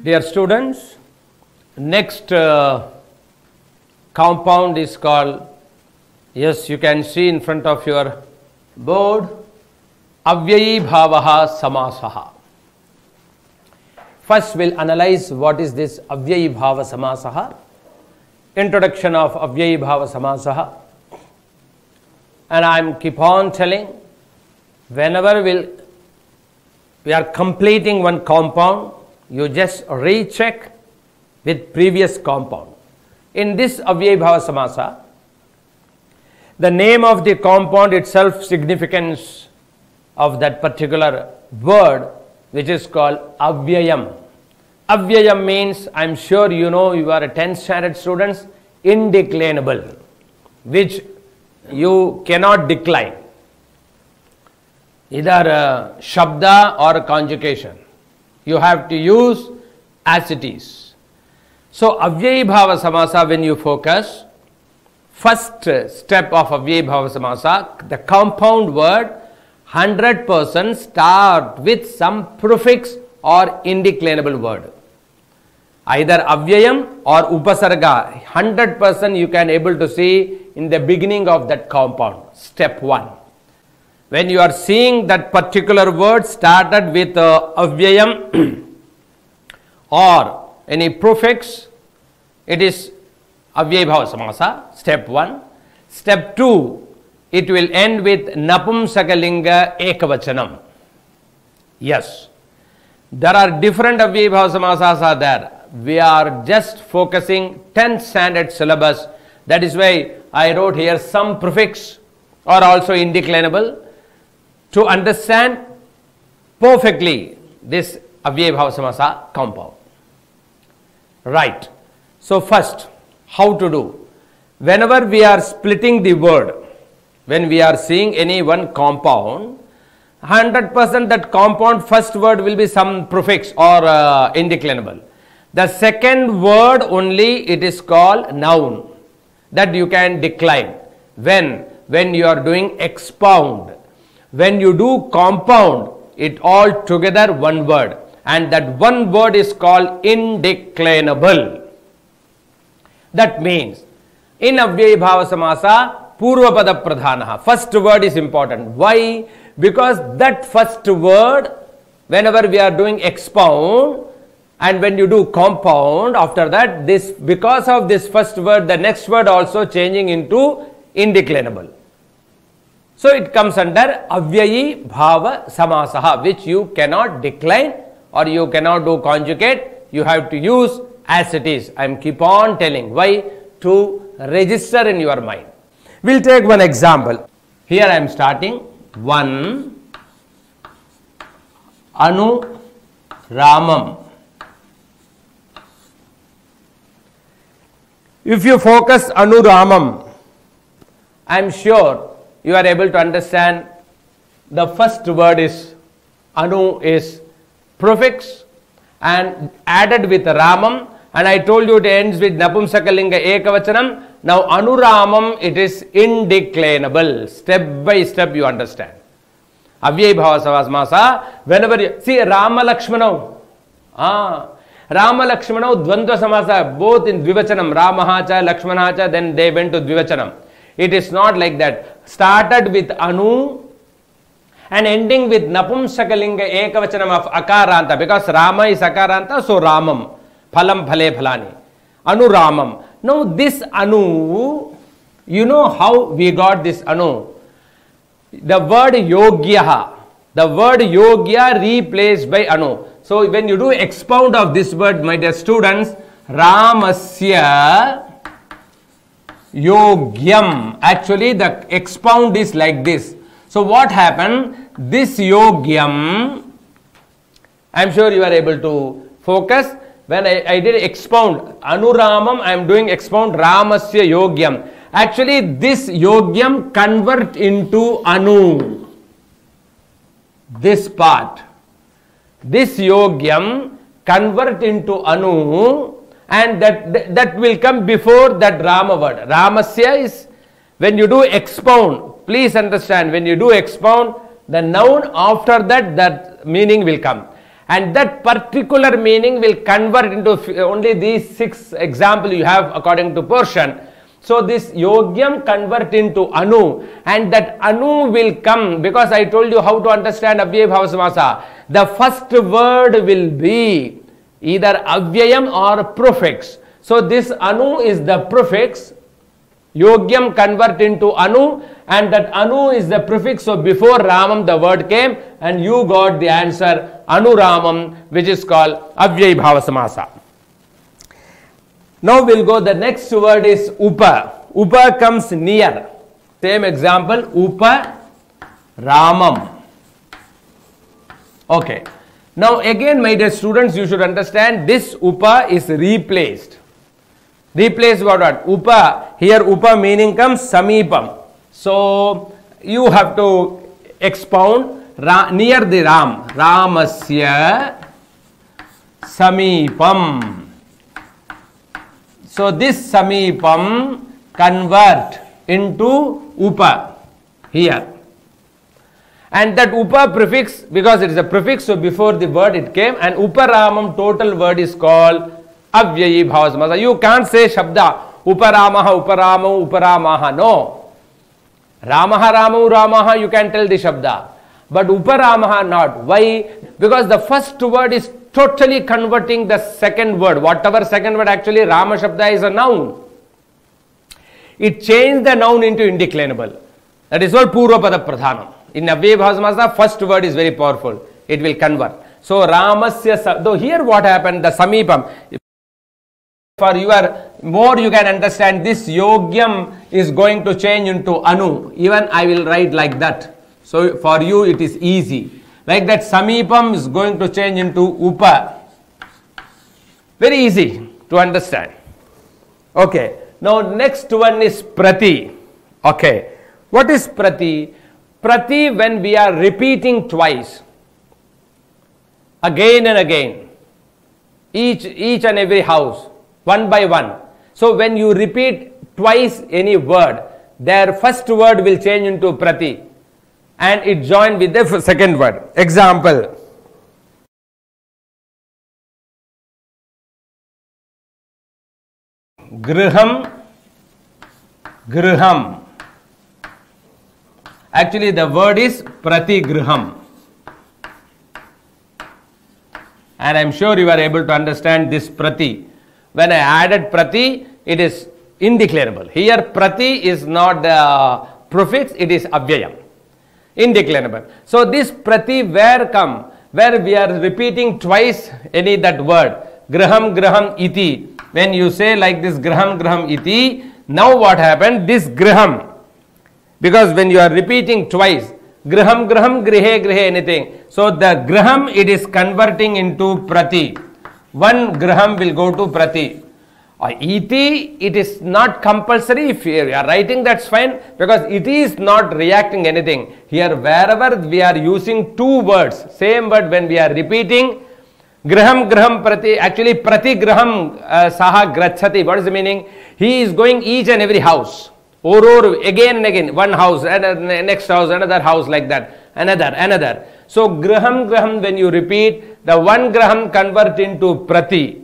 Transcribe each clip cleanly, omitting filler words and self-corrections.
Dear students, next compound is called, yes, you can see in front of your board, Avyayi Bhavaha Samasaha. First we'll analyze what is this Avyayi Bhava Samasaha. Introduction of Avyayi Bhava Samasaha. And I keep on telling, whenever we are completing one compound, you just recheck with previous compound. In this Avyayi Bhava Samasa, the name of the compound itself, significance of that particular word, which is called Avyayam. Avyayam means, I am sure you know, you are a 10th standard students, indeclinable, which you cannot decline, either shabda or conjugation. You have to use as it is. So Avyayi Bhava Samasa, when you focus, first step of Avyayi Bhava Samasa, the compound word 100% start with some prefix or indeclinable word. Either Avyayam or Upasarga, 100% you can able to see in the beginning of that compound, step 1. When you are seeing that particular word started with Avyayam or any prefix, it is Avyayi Bhava Samasa, step 1. Step 2, it will end with Napumsakalinga Ekavachanam. Yes, there are different Avyayi Bhava Samasas are there. We are just focusing 10th standard syllabus. That is why I wrote here some prefix or also indeclinable to understand perfectly this Avyayi Bhava Samasa compound. Right. So first, how to do? Whenever we are splitting the word, when we are seeing any one compound, 100% that compound first word will be some prefix or indeclinable. The second word only, it is called noun, that you can decline. When you are doing expound. When you do compound, it all together one word, and that one word is called indeclinable. That means in Avyayi Bhava Samasa, Purvapada Pradhanaha, first word is important. Why? Because that first word, whenever we are doing expound and when you do compound, after that, this, because of this first word, the next word also changing into indeclinable. So it comes under Avyayi Bhava Samasaha, which you cannot decline or you cannot do conjugate. You have to use as it is. I am keep on telling. Why? To register in your mind. We'll take one example. Here I am starting. One Anu Ramam. If you focus Anu Ramam, I am sure you are able to understand the first word is Anu is prefix and added with Ramam, and I told you it ends with Napumsakalinga Ekavachanam. Now Anuramam, it is indeclinable. Step by step you understand. Avyayi Bhava Samasa, whenever you see Rama Lakshmana, Rama Lakshmana Dvandva Samasa, both in Dvivachanam, Ramahacha, Lakshmanacha, then they went to Dvivachanam. It is not like that. Started with Anu and ending with Napumsakalinga Ekavachanam of Akaranta, because Rama is Akaranta, so Ramam, Phalam Phale Phalani, Anu Ramam. Now this Anu, you know how we got this Anu? The word Yogyaha, the word Yogya replaced by Anu. So when you do expound of this word, my dear students, Ramasya Yogyam. Actually the expound is like this. So what happened? This Yogyam, I am sure you are able to focus. When I did expound Anuramam, I am doing expound Ramasya Yogyam. Actually this Yogyam convert into Anu. This part. This Yogyam convert into Anu, and that will come before that Rama word. Ramasya is, when you do expound, please understand, when you do expound, the noun after that meaning will come. and that particular meaning will convert into only these 6 examples you have according to portion. So this yogyam convert into anu, and that anu will come, because I told you how to understand avyaya bhava samasa. The first word will be either avyayam or prefix. So this anu is the prefix. Yogyam convert into anu, and that anu is the prefix. So before Ramam the word came, and you got the answer Anuramam, which is called avyaya bhava samasa. Now we'll go, the next word is upa. Upa comes near. Same example, upa Ramam. Okay. Now again, my dear students, you should understand this upa is replaced. Replace what? Upa. Here upa meaning comes samipam. So you have to expound near the Ram. Ramasya samipam. So this samipam convert into upa here. And that upa prefix, because it is a prefix, so before the word it came, and uparamam total word is called avyayi bhava samasa. You can't say shabda uparamaha uparamo uparamaha. No. Ramaha ramu ramaha you can tell the shabda. But uparamaha not. Why? Because the first word is totally converting the second word. Whatever second word, actually Rama Shabda is a noun. It changed the noun into indeclinable. That is what Purvapada Pradhanam. In Avyaya Bhava Samasa, first word is very powerful. It will convert. So Ramasya, though here what happened, the Samipam. For your more you can understand, this Yogyam is going to change into Anu. Even I will write like that. So for you it is easy. Like that Samipam is going to change into Upa. Very easy to understand. Okay. Now next one is Prati. Okay. What is Prati? Prati, when we are repeating twice, again and again, each and every house, one by one. So when you repeat twice any word, their first word will change into Prati, and it joined with the second word. Example. Griham, griham. Actually the word is pratigriham. And I am sure you are able to understand this prati. When I added prati, it is indeclarable. Here prati is not the prefix, it is avyayam. Indeclinable. So this prati where come? Where we are repeating twice any that word. Graham, graham, iti. When you say like this graham, graham, iti, now what happened? This graham. Because when you are repeating twice, graham, graham, grihe, grihe, anything. So the graham, it is converting into prati. One graham will go to prati. Iti, it is not compulsory. If you are writing, that's fine, because iti is not reacting anything. Here wherever we are using two words, same word when we are repeating, graham, graham, prati, actually prati graham saha grachati. What is the meaning? He is going each and every house. Or again and again, one house, next house, another house, like that, another. So graham, graham, when you repeat, the one graham convert into prati.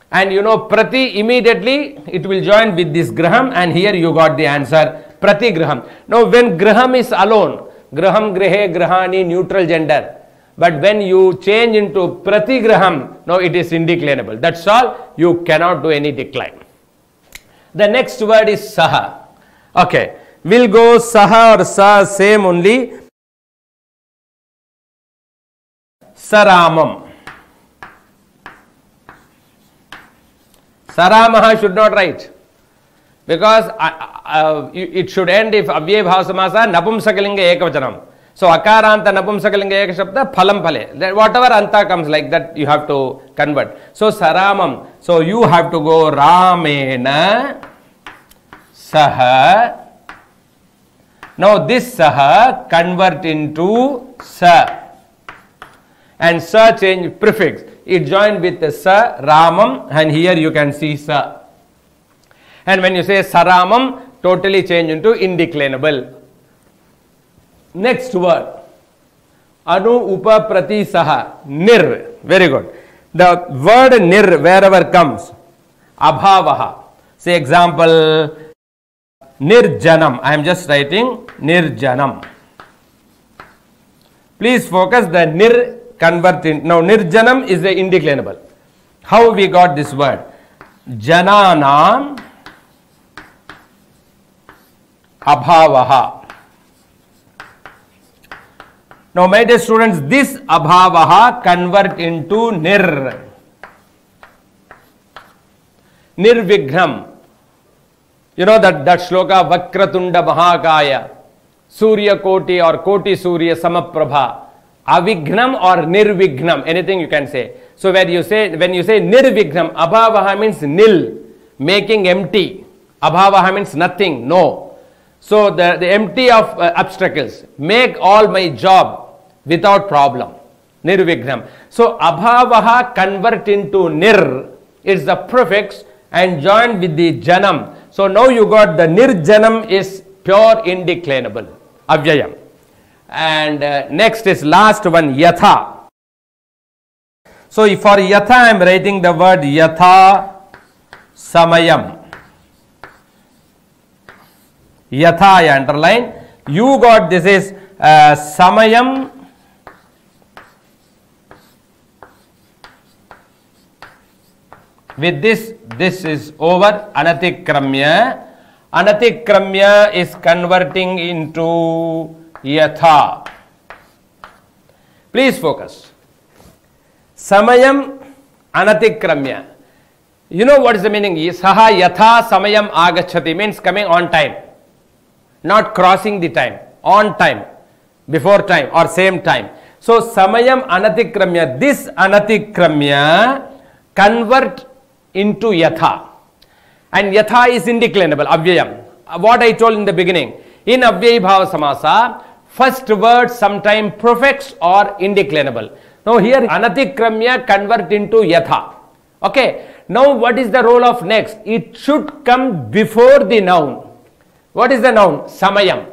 And you know, prati, immediately it will join with this graham, and here you got the answer, prati graham. Now when graham is alone, graham, grihe, grahani, neutral gender. But when you change into prati graham, now it is indeclinable. That's all, you cannot do any decline. The next word is saha. Okay, we'll go saha or sa, same only. Saramam. Saramaha should not write, because it should end if avyaya bhava samasa napumsakalinga ekavachanam. So akaranta napumsakalinga ekashabda phalam phale. Whatever anta comes like that, you have to convert. So saramam. So you have to go ramena saha. Now this saha convert into sa. And sa change prefix. It joined with the sa, ramam, and here you can see sa. And when you say saramam, totally change into indeclinable. Next word. anu, upa, prati, saha. Nir. Very good. The word nir wherever comes. Abhavaha. Say example, nirjanam. I am just writing nirjanam. Please focus the nir converting. Now nirjanam is the indeclinable. How we got this word? Jananam abhavaha. Now my dear students, this abhavaha convert into nir. Nirvighram. You know that shloka Vakratunda Mahakaya, Surya Koti or Koti Surya Samaprabha. Avighnam or Nirvignam, anything you can say. So when you say Nirvignam, Abhavaha means nil, making empty. Abhavaha means nothing, no. So the empty of obstacles, make all my job without problem. Nirvignam. So Abhavaha convert into Nir, it's the prefix and joined with the Janam. So now you got the Nirjanam is pure indeclinable, Avyayam. And next is last one, Yatha. So for Yatha I am writing the word Yatha Samayam. Yatha I underline. You got this is Samayam with this is over. Anatikramya. Anatikramya is converting into Yatha. Please focus. Samayam Anatikramya. You know what is the meaning? Saha Yatha Samayam Agachati means coming on time, not crossing the time, on time, before time or same time. So Samayam Anatikramya, this Anatikramya convert into Yatha, and Yatha is indeclinable, Avyayam. What I told in the beginning, in Avyayi Bhava Samasa, first word sometime prefix or indeclinable. Now here Anatikramya convert into Yatha. Okay. Now what is the role of next? It should come before the noun. What is the noun? Samayam.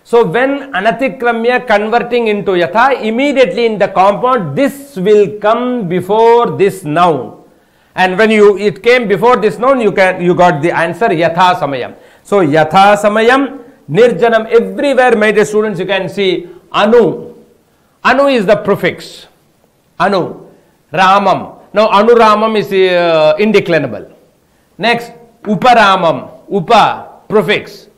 So when Anatikramya converting into Yatha, immediately in the compound this will come before this noun. And when it came before this noun, you got the answer Yatha Samayam. So Yatha Samayam, Nirjanam, everywhere my dear students you can see Anu. Anu is the prefix. Anu. Ramam. Now Anuramam is indeclinable. Next Uparamam. Upa, prefix.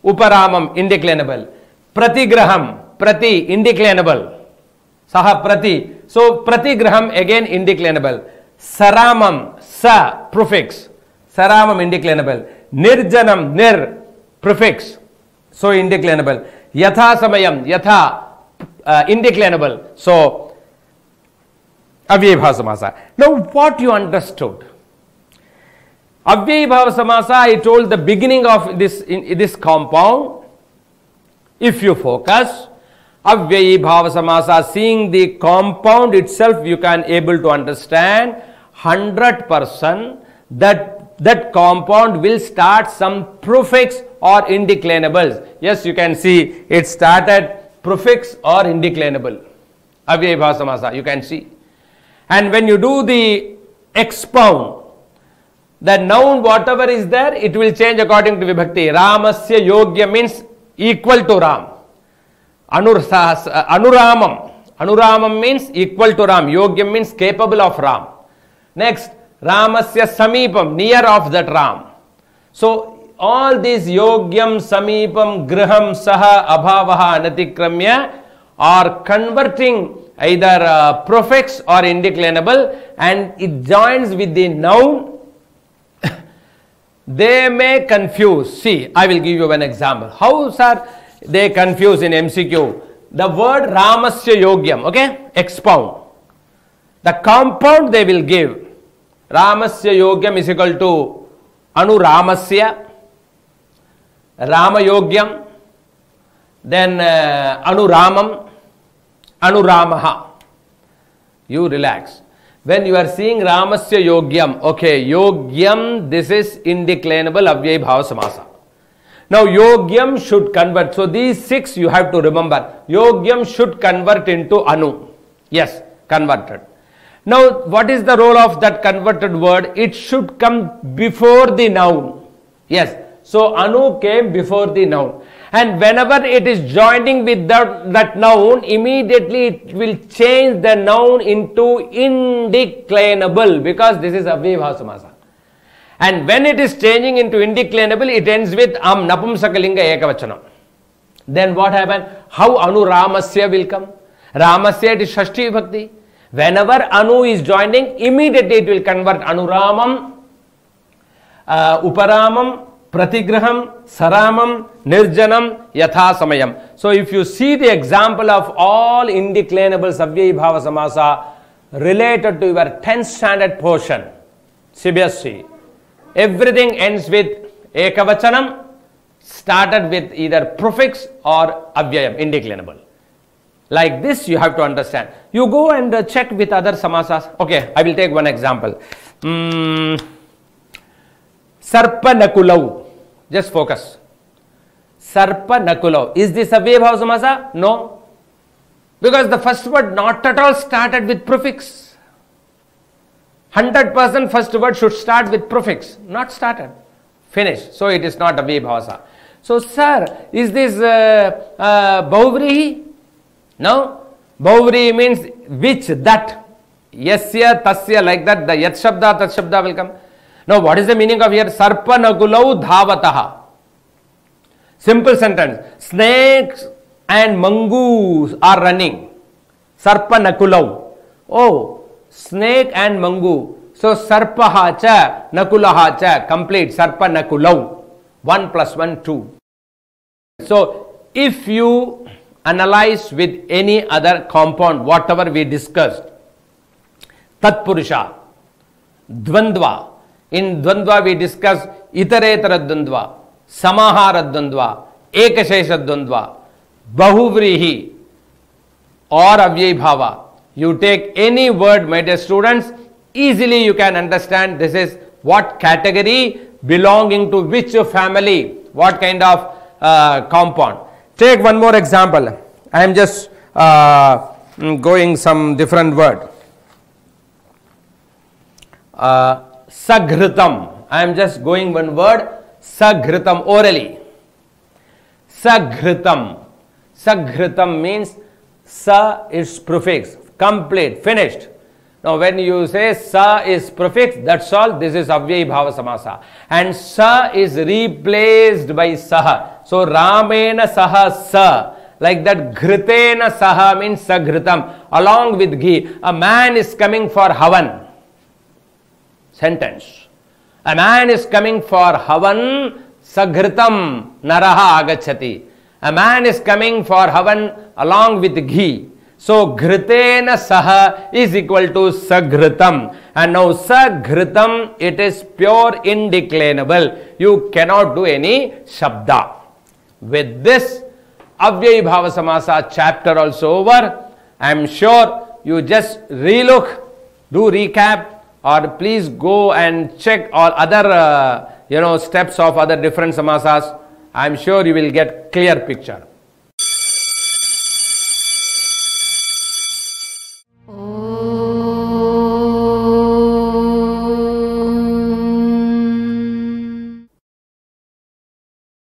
Uparamam, indeclinable. Pratigraham, prati, indeclinable. Saha prati. So pratigraham again indeclinable. Saramam, sa, prefix. Saramam, indeclinable. Nirjanam, nir, prefix. So indeclinable. Yatha Samayam, Yatha, indeclinable. So Avyayi Bhava Samasa. Now what you understood? Avyayi Bhava Samasa, I told the beginning of this compound. If you focus, Avyayi Bhava Samasa, seeing the compound itself, you can able to understand 100% that compound will start some prefix or indeclinables. Yes, you can see it started prefix or indeclinable. Avyayi Bhava Samasa, you can see. And when you do the expound, the noun whatever is there, it will change according to Vibhakti. Ramasya Yogya means equal to Ram. Anuramam. Anuramam means equal to Ram. Yogya means capable of Ram. Next, Ramasya Samipam, near of that Ram. So all these Yogyam, Samipam, Griham, Saha, Abhavaha, Anatikramya are converting either prefix or indeclinable, and it joins with the noun. They may confuse. See, I will give you an example. How, sir, they confuse in MCQ? The word Ramasya Yogyam, okay? Expound. The compound they will give. Ramasya Yogyam is equal to Anuramasya, Rama Yogyam, then Anuramam, Anuramaha. You relax. When you are seeing Ramasya Yogyam, okay, Yogyam, this is indeclinable Avyayi Bhava Samasa. Now yogyam should convert. So these 6 you have to remember. Yogyam should convert into anu. Yes, converted. Now what is the role of that converted word? It should come before the noun. Yes. So anu came before the noun. And whenever it is joining with that noun, immediately it will change the noun into indeclinable, because this is avyayabhava samasa. And when it is changing into indeclinable, it ends with napumsakalinga ekavachanam. Then what happened? How anu ramasya will come? Ramasya, it is shashti vibhakti. Whenever anu is joining, immediately it will convert anuramam, uparamam, pratigraham, saramam, nirjanam, yatha samayam. So if you see the example of all indeclinables avyayabhava samasa related to your 10th standard portion, CBSE, everything ends with ekavachanam, started with either prefix or avyayam, indeclinable. Like this you have to understand. You go and check with other samasas. Okay, I will take one example. Sarpa nakulau. Just focus. Sarpa nakulau. Is this avyayabhava samasa? No. Because the first word not at all started with prefix. 100% first word should start with prefix. Not started. Finished. So it is not avyayabhava. So sir, is this bahuvrihi? No. Bahuvrihi means which, that. Yasya, tasya, like that. The yat shabda, tat shabda will come. Now, what is the meaning of here? Sarpa nakulau dhavataha. Simple sentence. Snakes and mangoos are running. Sarpa nakulau. Oh, snake and mango. So, sarpaha cha, nakulaha cha. Complete. Sarpa nakulau. 1 + 1, 2. So, if you analyze with any other compound, whatever we discussed, Tatpurusha, Dvandva. In Dvandva we discuss Itaretara Dvandva, Samahara Dvandva, Ekashesha Dvandva, Bahuvrihi or Avyayabhava. You take any word, my dear students, easily you can understand this is what category, belonging to which family, what kind of compound. Take one more example. I am just going some different word. Saghritam. I am just going one word. Saghritam, orally. Saghritam. Saghritam means sa is prefix. Complete, finished. Now when you say sa is prefix, that's all. This is avyayabhava samasa. And sa is replaced by saha. So ramena saha sa. Like that, ghritena saha means saghritam. Along with ghee. A man is coming for havan. Sentence. A man is coming for havan, saghritam naraha agachati. A man is coming for havan along with ghee. So ghritena saha is equal to saghritam. And now saghritam, it is pure indeclinable. You cannot do any shabda. With this, avyayabhava samasa chapter also over. I am sure you just relook, do recap, or please go and check all other steps of other different samasas. I am sure you will get clear picture.